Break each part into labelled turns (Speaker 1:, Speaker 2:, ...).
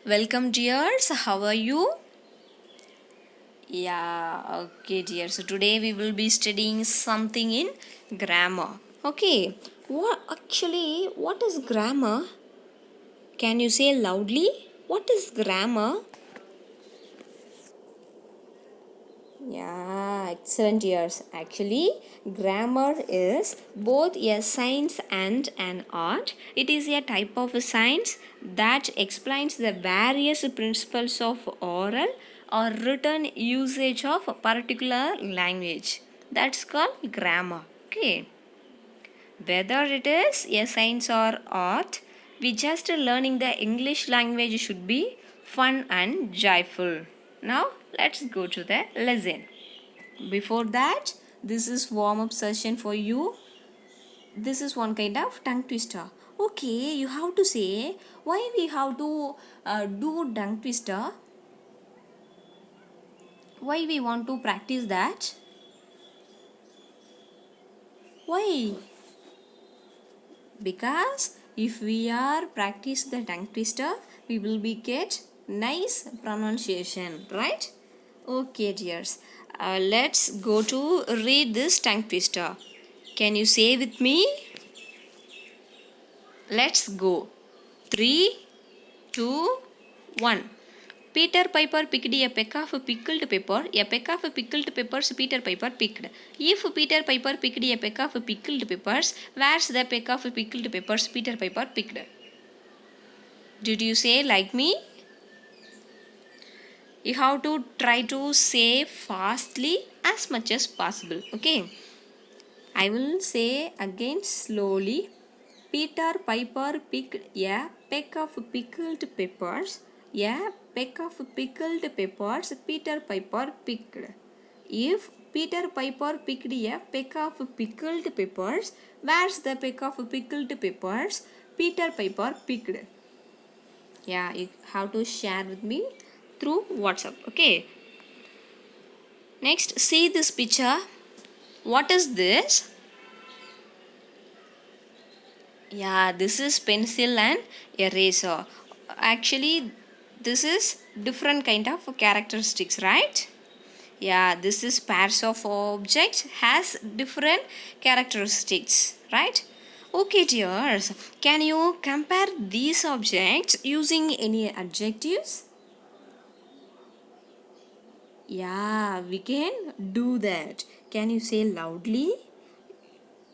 Speaker 1: Welcome, dears. How are you? Okay, dear. So today we will be studying something in grammar. Okay, what is grammar? Can you say loudly? What is grammar? Yeah, excellent, dears. Actually, grammar is both a science and an art. It is a type of a science that explains the various principles of oral or written usage of a particular language. That's called grammar. Okay. Whether it is a science or art, we just learning the English language should be fun and joyful. Now, let's go to the lesson. Before that, this is warm up session for you. This is one kind of tongue twister. Okay, you have to say why we have to do tongue twister. Why we want to practice that? Why? Because if we are practice the tongue twister, we will be get nice pronunciation, right? Okay, dears. Let's go to read this tongue twister. Can you say with me? Let's go. 3, 2, 1. Peter Piper picked a peck of pickled pepper. A peck of pickled peppers Peter Piper picked. If Peter Piper picked a peck of pickled peppers, where's the peck of pickled peppers Peter Piper picked? Did you say like me? You have to try to say fastly as much as possible. Okay. I will say again slowly. Peter Piper picked a peck of pickled peppers. A peck of pickled peppers Peter Piper picked. If Peter Piper picked a peck of pickled peppers, where's the peck of pickled peppers Peter Piper picked? Yeah, you have to share with me through WhatsApp. Okay. Next, see this picture. What is this? Yeah, this is pencil and eraser. Actually, this is different kind of characteristics, right? Yeah, this is pairs of objects has different characteristics, right? Okay, dears. Can you compare these objects using any adjectives? Yeah, we can do that. Can you say loudly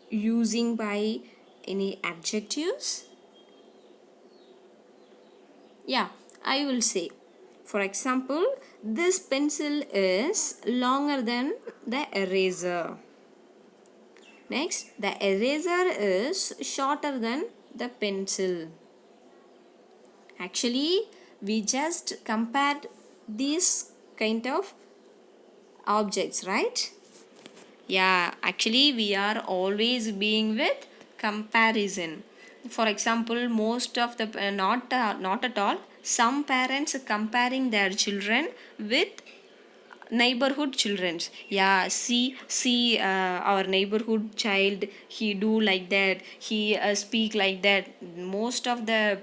Speaker 1: using by any adjectives? Yeah, I will say. For example, this pencil is longer than the eraser. Next, the eraser is shorter than the pencil. Actually, we just compared these kind of objects, right? Yeah, actually we are always being with comparison. For example, most of the not at all, some parents comparing their children with neighborhood children's. Yeah, see our neighborhood child, he do like that, he speak like that. Most of the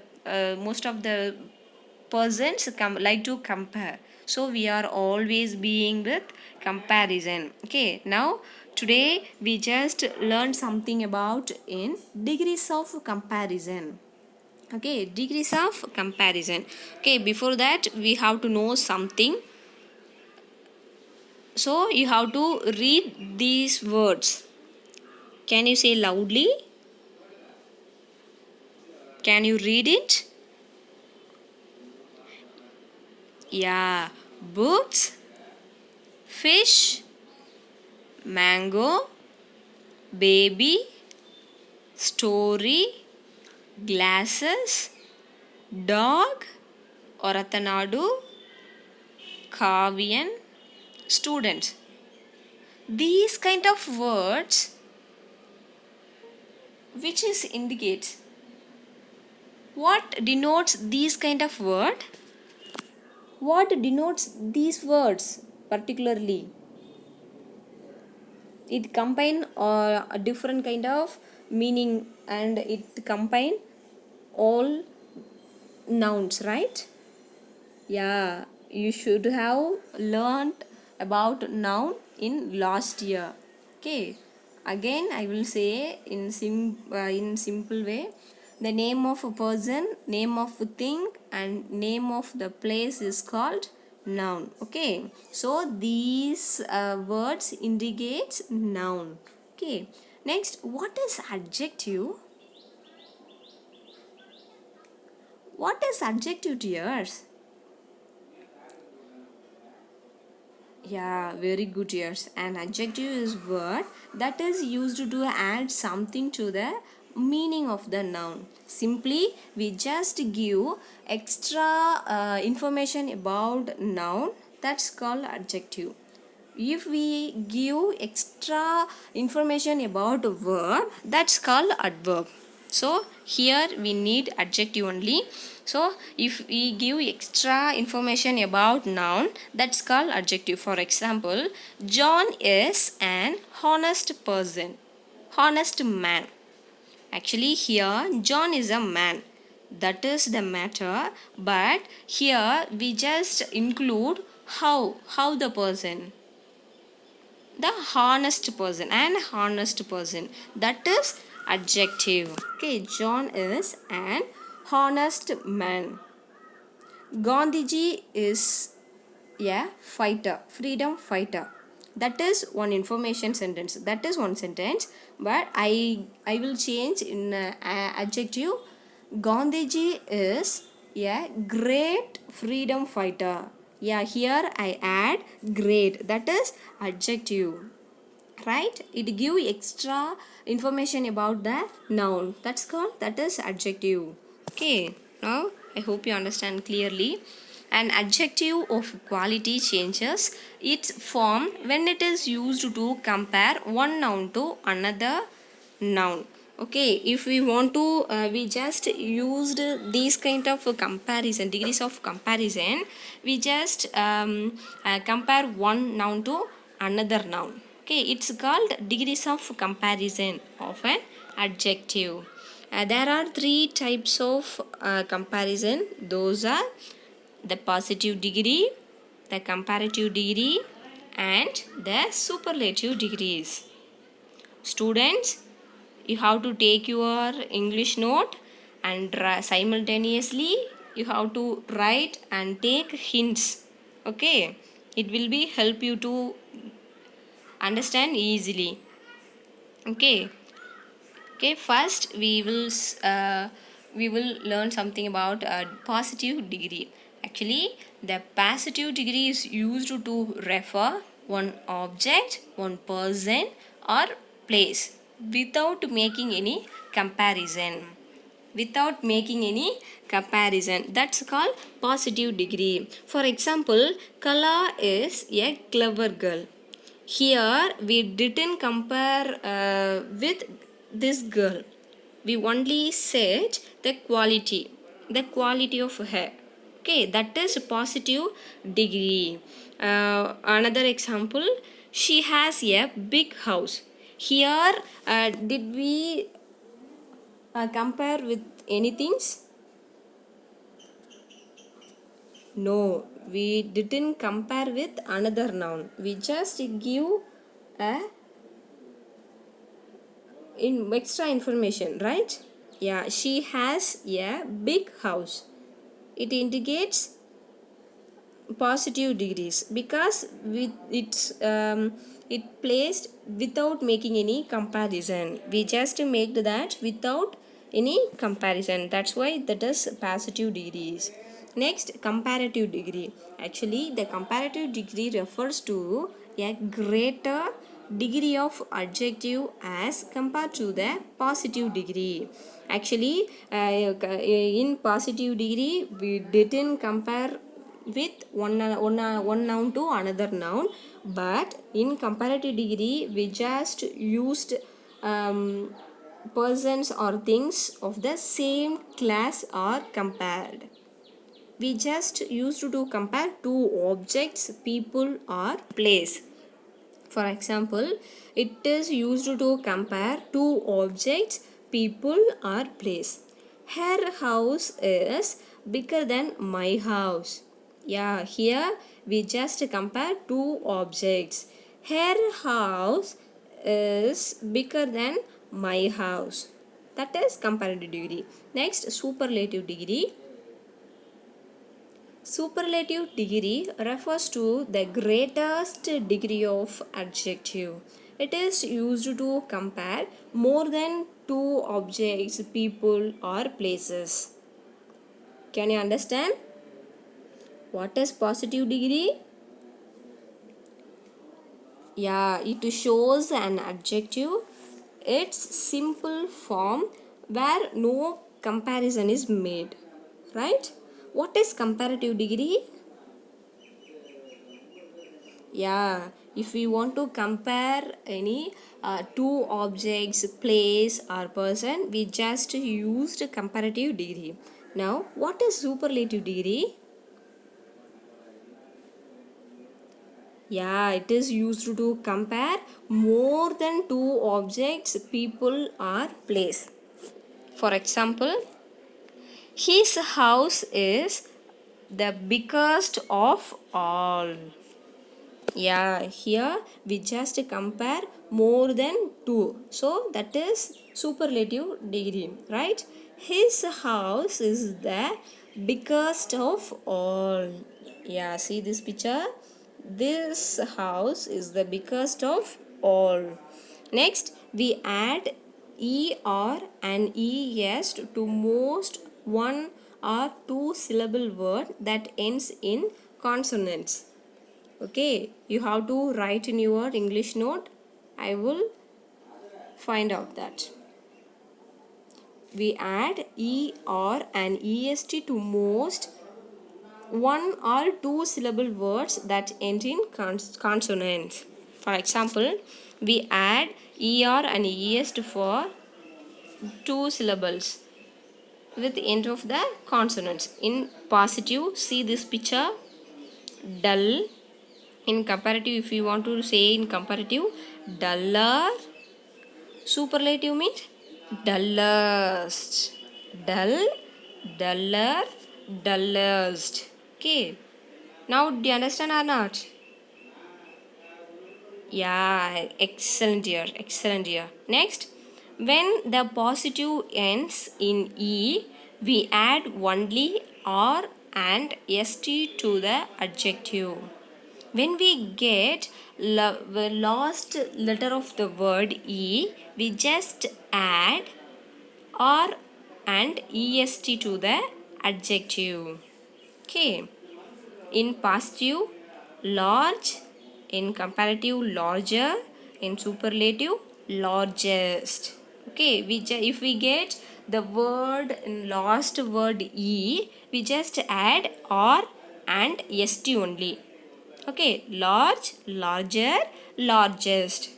Speaker 1: persons like to compare, so we are always being with comparison. Okay, now today we just learned something about in degrees of comparison. Okay, degrees of comparison. Okay, before that we have to know something. So you have to read these words. Can you say loudly? Can you read it? Yeah. Books, fish, mango, baby, story, glasses, dog, Oratanadu, Kavian, students. These kind of words, which is indicates what denotes these kind of word? What denotes these words particularly? It combine a different kind of meaning, and it combine all nouns, right? Yeah, you should have learned about noun in last year. Okay. Again, I will say in simple way, the name of a person, name of a thing, and name of the place is called noun. Okay. So these words indicates noun. Okay. Next, what is adjective? What is adjective to yours? Yeah, very good, yes. An adjective is word that is used to add something to the meaning of the noun. Simply, we just give extra information about noun, that's called adjective. If we give extra information about a verb, that's called adverb. So here we need adjective only. So if we give extra information about noun, that's called adjective. For example, John is an honest person, honest man. Actually here John is a man, that is the matter, but here we just include how the person, the honest person, an honest person, that is adjective. Okay, John is an honest man. Gandhiji is a fighter, freedom fighter. That is one information sentence, that is one sentence, but I will change in adjective. Gandhiji is a great freedom fighter. Yeah, here I add great, that is adjective, right? It give extra information about the noun, that's called, that is adjective. Okay, now I hope you understand clearly. An adjective of quality changes its form when it is used to compare one noun to another noun. Okay, if we want to we just used these kind of comparison, degrees of comparison, we just compare one noun to another noun. Okay, it's called degrees of comparison of an adjective. There are three types of comparison. Those are the positive degree, the comparative degree, and the superlative degrees. Students, you have to take your English note and simultaneously you have to write and take hints. Okay, it will be help you to understand easily. Okay. Okay, first we will learn something about positive degree. Actually, the positive degree is used to refer one object, one person, or place without making any comparison. Without making any comparison. That's called positive degree. For example, Kala is a clever girl. Here we didn't compare with this girl. We only said the quality of her. Okay, that is positive degree. Another example, she has a big house. Here, did we compare with anything? No, we didn't compare with another noun. We just give a in extra information, right? Yeah, she has a big house. It indicates positive degrees because with it placed without making any comparison. We just make that without any comparison. That's why that is positive degrees. Next, comparative degree. Actually, the comparative degree refers to a greater degree of adjective as compared to the positive degree. Actually, in positive degree, we didn't compare with one noun to another noun, but in comparative degree we just used persons or things of the same class are compared. We just used to compare two objects, people or place. For example, it is used to compare two objects, people or place. Her house is bigger than my house. Yeah, here we just compare two objects. Her house is bigger than my house. That is comparative degree. Next, superlative degree. Superlative degree refers to the greatest degree of adjective. It is used to compare more than two objects, people, or places. Can you understand? What is positive degree? Yeah, it shows an adjective. Its simple form where no comparison is made. Right? What is comparative degree? Yeah, if we want to compare any two objects, place or person, we just used comparative degree. Now, what is superlative degree? Yeah, it is used to compare more than two objects, people or place. For example, his house is the biggest of all. Yeah, here we just compare more than two. So that is superlative degree, right? His house is the biggest of all. Yeah, see this picture? This house is the biggest of all. Next, we add er and es to most one or two syllable word that ends in consonants. Okay, you have to write in your English note. I will find out that. We add er and est to most one or two syllable words that end in consonants. For example, we add er and est for two syllables with the end of the consonants. In positive, see this picture, dull. In comparative, if you want to say in comparative, duller. Superlative means dullest. Dull, duller, dullest. Okay. Now, do you understand or not? Yeah, excellent dear, excellent dear. Next, when the positive ends in E, we add only R and ST to the adjective. When we get the last letter of the word E, we just add R and EST to the adjective. Okay. In positive, large. In comparative, larger. In superlative, largest. Okay. If we get the word in last word E, we just add R and ST only. Okay, large, larger, largest.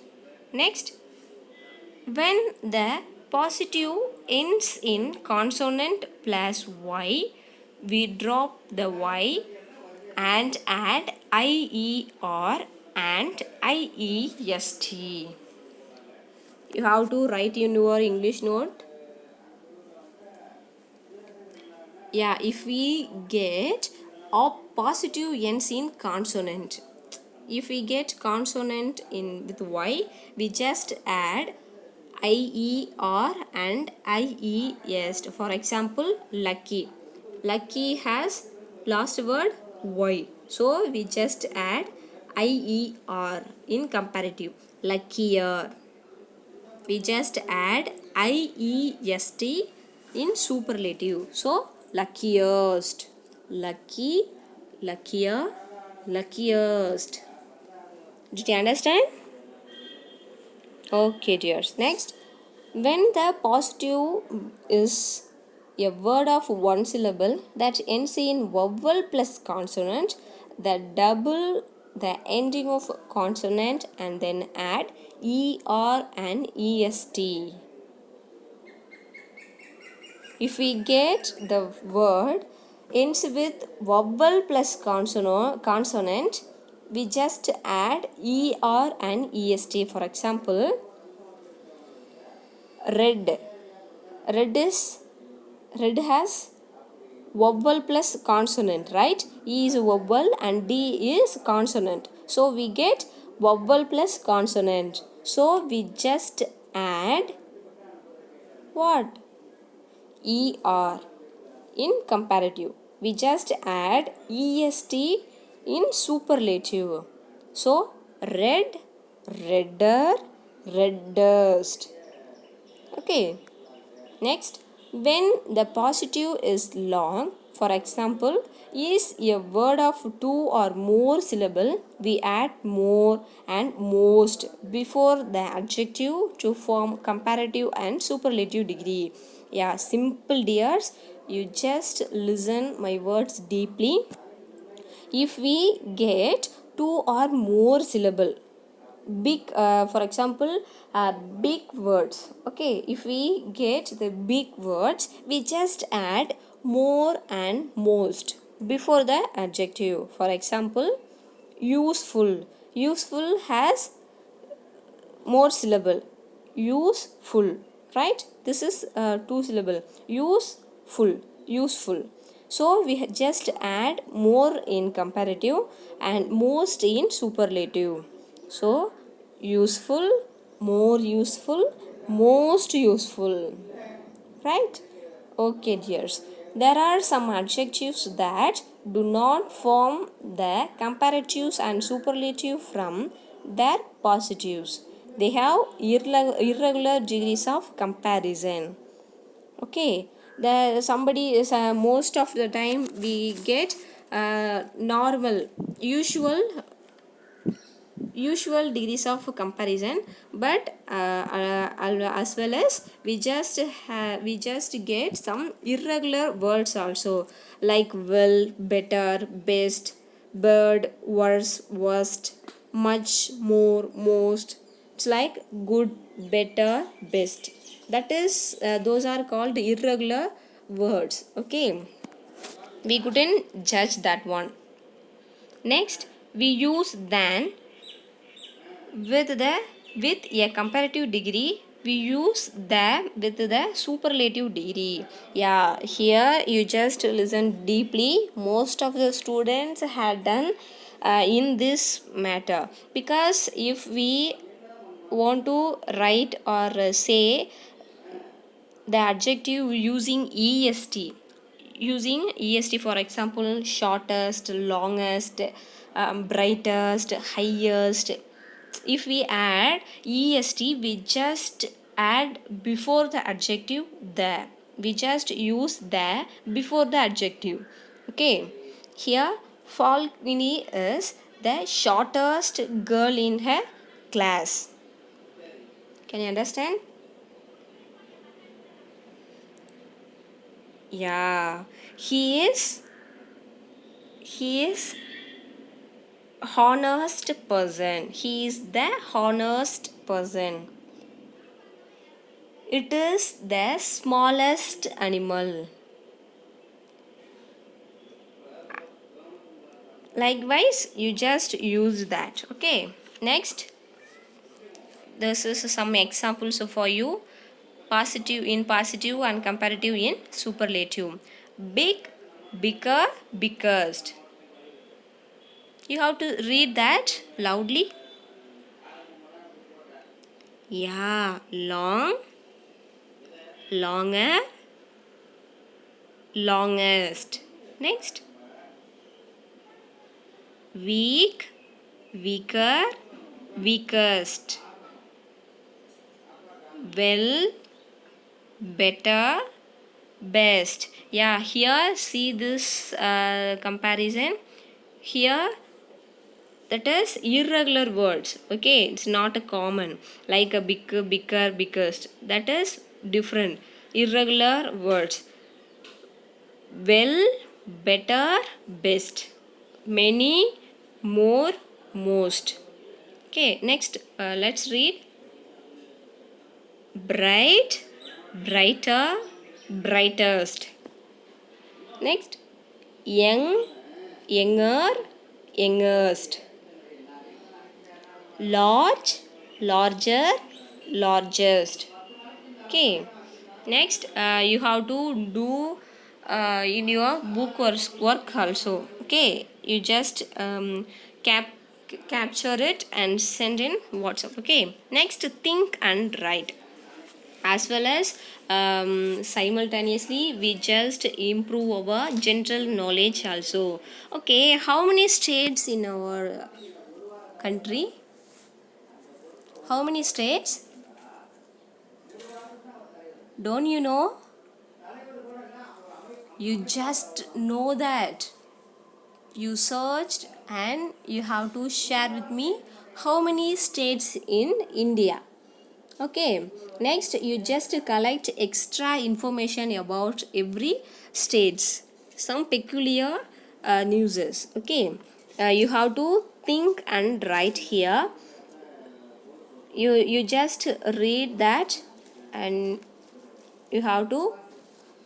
Speaker 1: Next, when the positive ends in consonant plus Y, we drop the Y and add IER and IEST. You have to write in your English note. Yeah, if we get a positive ends in consonant, if we get consonant in with Y, we just add IER and IES. For example, lucky. Lucky has last word Y. So we just add IER in comparative. Luckier. We just add IEST in superlative. So luckiest. Lucky, luckier, luckiest. Did you understand? Okay, dears. Next, when the positive is a word of one syllable that ends in vowel plus consonant, the double the ending of consonant and then add er and est. If we get the word ends with vowel plus consonant, we just add er and est. For example, red. Red has vowel plus consonant, right? E is vowel and D is consonant. So we get vowel plus consonant. So we just add what? ER in comparative. We just add EST in superlative. So red, redder, reddest. Okay. Next, when the positive is long, for example, is a word of two or more syllable, we add more and most before the adjective to form comparative and superlative degree. Yeah, simple dears, you just listen my words deeply. If we get two or more syllable, big for example, big words, okay, if we get the big words, we just add more and most before the adjective. For example, useful, useful has more syllable, useful, right? This is two syllable, useful, useful. So we just add more in comparative and most in superlative. So useful, more useful, most useful, right? Okay, dears. There are some adjectives that do not form the comparatives and superlative from their positives. They have irregular degrees of comparison. Okay, the somebody is most of the time we get normal, usual degrees of comparison, but as well as we just get some irregular words also, like well, better, best, bird, worse, worst, much, more, most. It's like good, better, best. That is those are called irregular words. Okay, we couldn't judge that one. Next, we use than with a comparative degree. We use the with the superlative degree. Yeah, here you just listen deeply. Most of the students had done in this matter, because if we want to write or say the adjective using est, for example, shortest, longest, brightest, highest. If we add est, we just add before the adjective the, we just use the before the adjective. Okay, here Falguni is the shortest girl in her class. Can you understand? Yeah, he is honest person. He is the honest person. It is the smallest animal. Likewise, you just use that. Okay. Next, this is some examples for you. Positive in positive and comparative in superlative. Big, bigger, biggest. You have to read that loudly. Yeah, long, longer, longest. Next, weak, weaker, weakest. Well, better, best. Yeah, here see this comparison. Here that is irregular words. Okay, it's not a common, like a big, bigger, biggest. That is different. Irregular words. Well, better, best. Many, more, most. Okay, next let's read. Bright, brighter, brightest. Next, young, younger, youngest. Large, larger, largest. Okay, next you have to do in your book or work also. Okay, you just capture it and send in WhatsApp. Okay, next, think and write. As well as simultaneously we just improve our general knowledge also. Okay, how many states in our country? How many states? Don't you know? You just know that. You searched and you have to share with me how many states in India. Okay, next you just collect extra information about every states, some peculiar newses. Okay, you have to think and write here. You just read that and you have to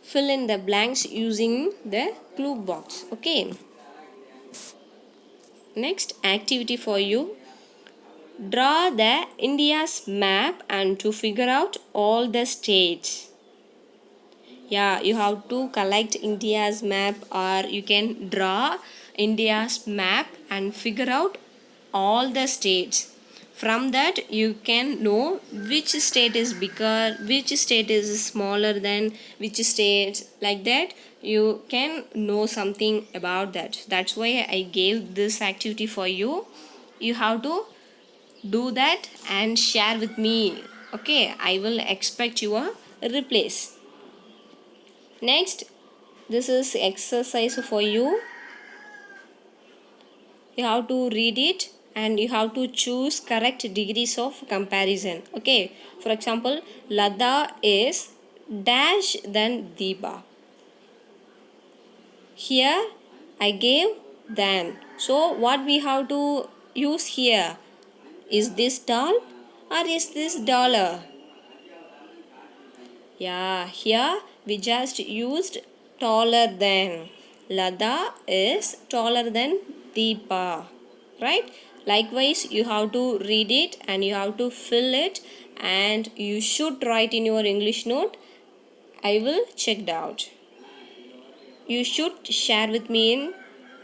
Speaker 1: fill in the blanks using the clue box. Okay, next activity for you. Draw the India's map and to figure out all the states. Yeah, you have to collect India's map or you can draw India's map and figure out all the states. From that you can know which state is bigger, which state is smaller than which state. Like that you can know something about that. That's why I gave this activity for you. You have to do that and share with me. Okay, I will expect your replies. Next, this is exercise for you. You have to read it and you have to choose correct degrees of comparison. Okay, for example, Lada is dash than Deepa. Here I gave than, so what we have to use here? Is this tall or is this dollar? Yeah, here we just used taller than. Lada is taller than Deepa, right? Likewise, you have to read it and you have to fill it and you should write in your English note. I will check it out. You should share with me in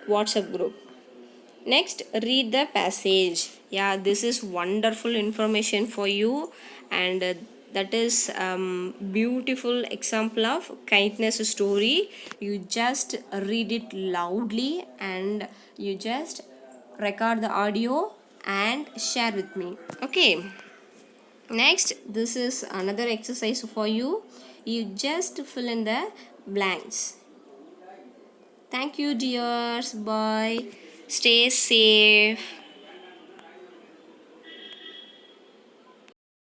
Speaker 1: WhatsApp group. Next, read the passage. Yeah, this is wonderful information for you, and that is beautiful example of kindness story. You just read it loudly and you just record the audio and share with me. Okay. Next, this is another exercise for you. You just fill in the blanks. Thank you, dears. Bye. Stay safe.